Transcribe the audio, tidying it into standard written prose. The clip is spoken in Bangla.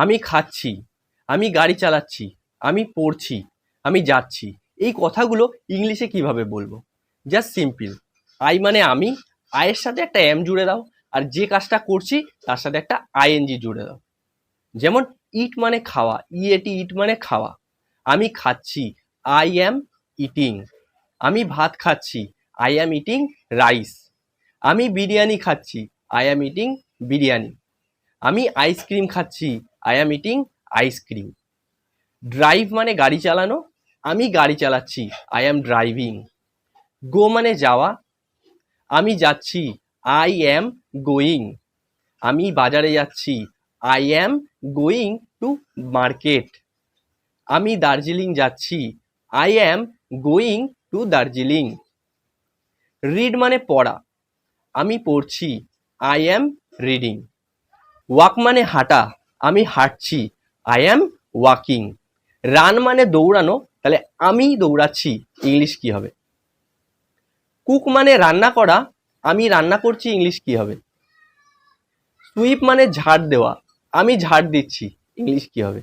আমি খাচ্ছি, আমি গাড়ি চালাচ্ছি, আমি পড়ছি, আমি যাচ্ছি। এই কথাগুলো ইংলিশে কিভাবে বলবো? Just simple. আই মানে আমি, আয়ের সাথে একটা এম জুড়ে দাও, আর যে কাজটা করছি তার সাথে একটা আইএনজি জুড়ে দাও। যেমন ইট মানে খাওয়া, ইএটি ইট মানে খাওয়া। আমি খাচ্ছি, আই অ্যাম ইটিং। আমি ভাত খাচ্ছি, আই অ্যাম ইটিং রাইস। আমি বিরিয়ানি খাচ্ছি, আই অ্যাম ইটিং বিরিয়ানি। আমি আইসক্রিম খাচ্ছি, I am eating ice cream. Drive মানে গাড়ি চালানো, আমি গাড়ি চালাচ্ছি, আই অ্যাম ড্রাইভিং। গো মানে যাওয়া, আমি যাচ্ছি, আই অ্যাম গোয়িং। আমি বাজারে যাচ্ছি, I am going to market. আমি দার্জিলিং যাচ্ছি, I am going to Darjeeling. Read মানে পড়া, আমি পড়ছি, আই অ্যাম রিডিং। ওয়াক মানে হাঁটা, আমি হাঁটছি, আই অ্যাম ওয়াকিং। রান মানে দৌড়ানো, তাহলে আমি দৌড়াচ্ছি, ইংলিশ কি হবে? কুক মানে রান্না করা, আমি রান্না করছি, ইংলিশ কি হবে? সুইপ মানে ঝাড় দেওয়া, আমি ঝাড় দিচ্ছি, ইংলিশ কি হবে?